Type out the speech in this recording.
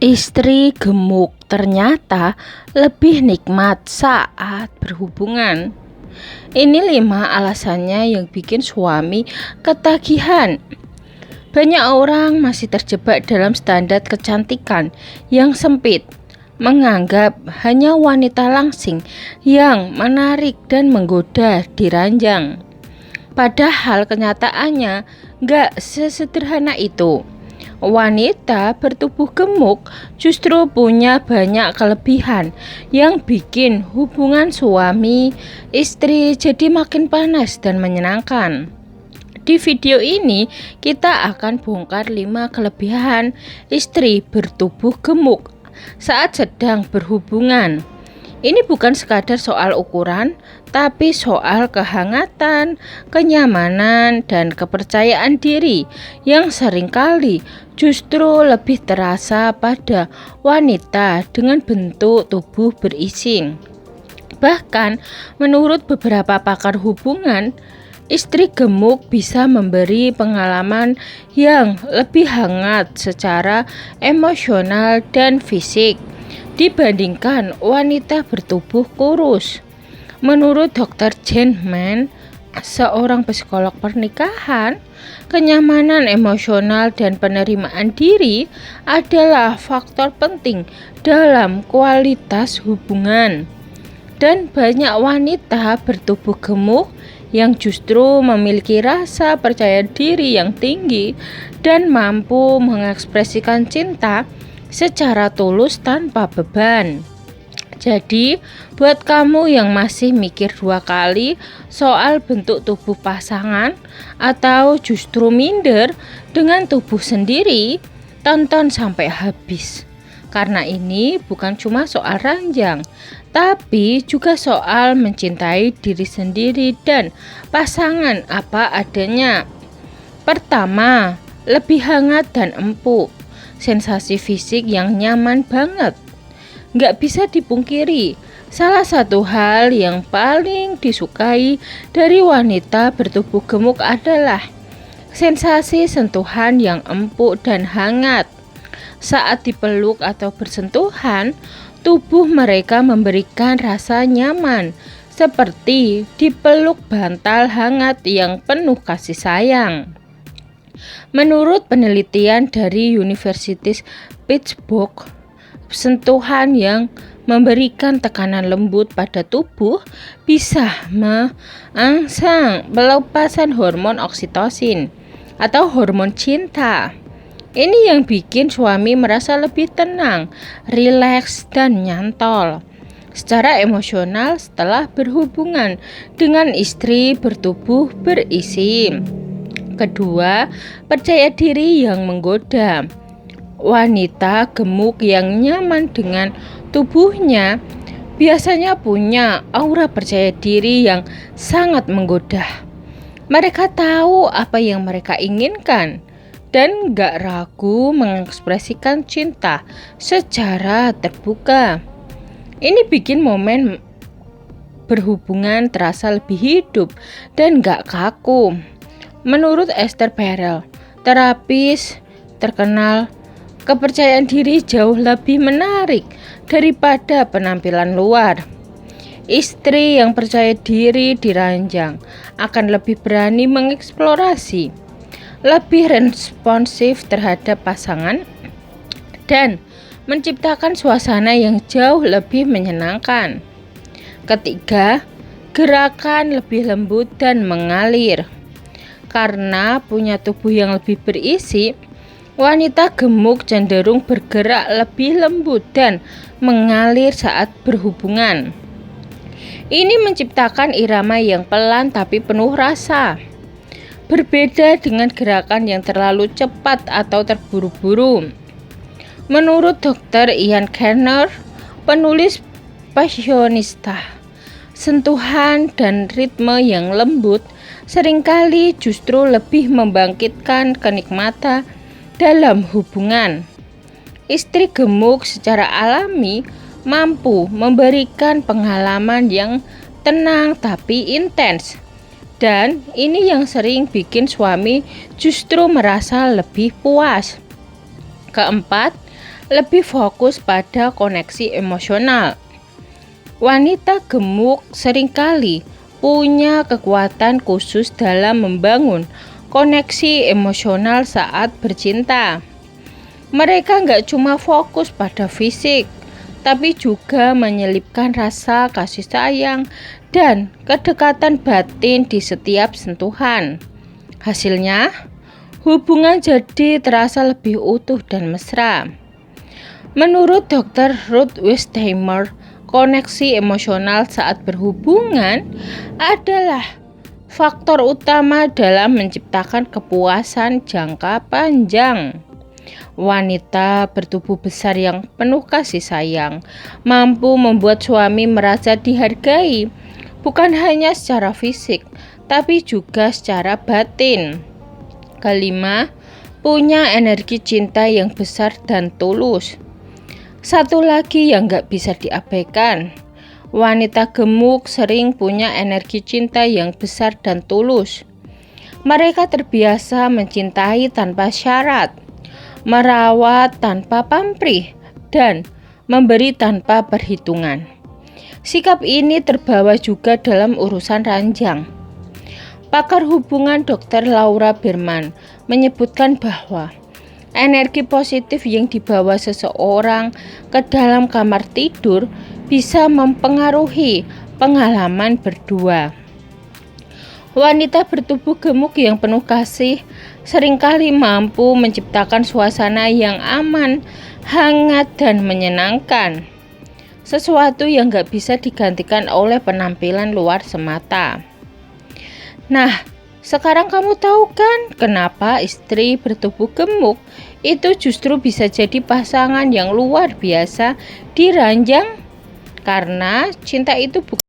Istri gemuk ternyata lebih nikmat saat berhubungan. Ini 5 alasannya yang bikin suami ketagihan. Banyak orang masih terjebak dalam standar kecantikan yang sempit, menganggap hanya wanita langsing yang menarik dan menggoda diranjang. Padahal kenyataannya gak sesederhana itu. Wanita bertubuh gemuk justru punya banyak kelebihan yang bikin hubungan suami istri jadi makin panas dan menyenangkan. Di video ini kita akan bongkar 5 kelebihan istri bertubuh gemuk saat sedang berhubungan. Ini bukan sekadar soal ukuran, tapi soal kehangatan, kenyamanan, dan kepercayaan diri yang seringkali justru lebih terasa pada wanita dengan bentuk tubuh berisi. Bahkan, menurut beberapa pakar hubungan, istri gemuk bisa memberi pengalaman yang lebih hangat secara emosional dan fisik dibandingkan wanita bertubuh kurus. Menurut Dr. Jane Mann, seorang psikolog pernikahan, kenyamanan emosional dan penerimaan diri adalah faktor penting dalam kualitas hubungan. Dan banyak wanita bertubuh gemuk yang justru memiliki rasa percaya diri yang tinggi dan mampu mengekspresikan cinta secara tulus tanpa beban. Jadi, buat kamu yang masih mikir 2 kali soal bentuk tubuh pasangan atau justru minder dengan tubuh sendiri, tonton sampai habis. Karena ini bukan cuma soal ranjang, tapi juga soal mencintai diri sendiri dan pasangan apa adanya. Pertama, lebih hangat dan empuk. Sensasi fisik yang nyaman banget. Gak bisa dipungkiri, salah satu hal yang paling disukai dari wanita bertubuh gemuk adalah sensasi sentuhan yang empuk dan hangat. Saat dipeluk atau bersentuhan, tubuh mereka memberikan rasa nyaman, seperti dipeluk bantal hangat yang penuh kasih sayang. Menurut penelitian dari Universitas Pittsburgh, sentuhan yang memberikan tekanan lembut pada tubuh bisa merangsang pelepasan hormon oksitosin atau hormon cinta. Ini yang bikin suami merasa lebih tenang, rileks, dan nyantol secara emosional setelah berhubungan dengan istri bertubuh berisi. Kedua, percaya diri yang menggoda. Wanita gemuk yang nyaman dengan tubuhnya biasanya punya aura percaya diri yang sangat menggoda. Mereka tahu apa yang mereka inginkan dan gak ragu mengekspresikan cinta secara terbuka. Ini bikin momen berhubungan terasa lebih hidup dan gak kaku. Menurut Esther Perel, terapis terkenal, kepercayaan diri jauh lebih menarik daripada penampilan luar. Istri yang percaya diri diranjang akan lebih berani mengeksplorasi, lebih responsif terhadap pasangan, dan menciptakan suasana yang jauh lebih menyenangkan. Ketiga, gerakan lebih lembut dan mengalir. Karena punya tubuh yang lebih berisi, wanita gemuk cenderung bergerak lebih lembut dan mengalir saat berhubungan. Ini menciptakan irama yang pelan tapi penuh rasa. Berbeda dengan gerakan yang terlalu cepat atau terburu-buru. Menurut Dr. Ian Kerner, penulis fashionista, sentuhan dan ritme yang lembut seringkali justru lebih membangkitkan kenikmatan dalam hubungan. Istri gemuk secara alami mampu memberikan pengalaman yang tenang tapi intens. Dan ini yang sering bikin suami justru merasa lebih puas. Keempat, lebih fokus pada koneksi emosional. Wanita gemuk seringkali punya kekuatan khusus dalam membangun koneksi emosional saat bercinta. Mereka nggak cuma fokus pada fisik, tapi juga menyelipkan rasa kasih sayang dan kedekatan batin di setiap sentuhan. Hasilnya, hubungan jadi terasa lebih utuh dan mesra. Menurut Dr. Ruth Westheimer, koneksi emosional saat berhubungan adalah faktor utama dalam menciptakan kepuasan jangka panjang. Wanita bertubuh besar yang penuh kasih sayang mampu membuat suami merasa dihargai, bukan hanya secara fisik, tapi juga secara batin. Kelima, punya energi cinta yang besar dan tulus. Satu lagi yang gak bisa diabaikan, wanita gemuk sering punya energi cinta yang besar dan tulus. Mereka terbiasa mencintai tanpa syarat, merawat tanpa pamrih, dan memberi tanpa perhitungan. Sikap ini terbawa juga dalam urusan ranjang. Pakar hubungan Dr. Laura Berman menyebutkan bahwa energi positif yang dibawa seseorang ke dalam kamar tidur bisa mempengaruhi pengalaman berdua. Wanita bertubuh gemuk yang penuh kasih seringkali mampu menciptakan suasana yang aman, hangat, dan menyenangkan. Sesuatu yang gak bisa digantikan oleh penampilan luar semata. Nah, sekarang kamu tahu kan kenapa istri bertubuh gemuk itu justru bisa jadi pasangan yang luar biasa di ranjang? Karena cinta itu bukan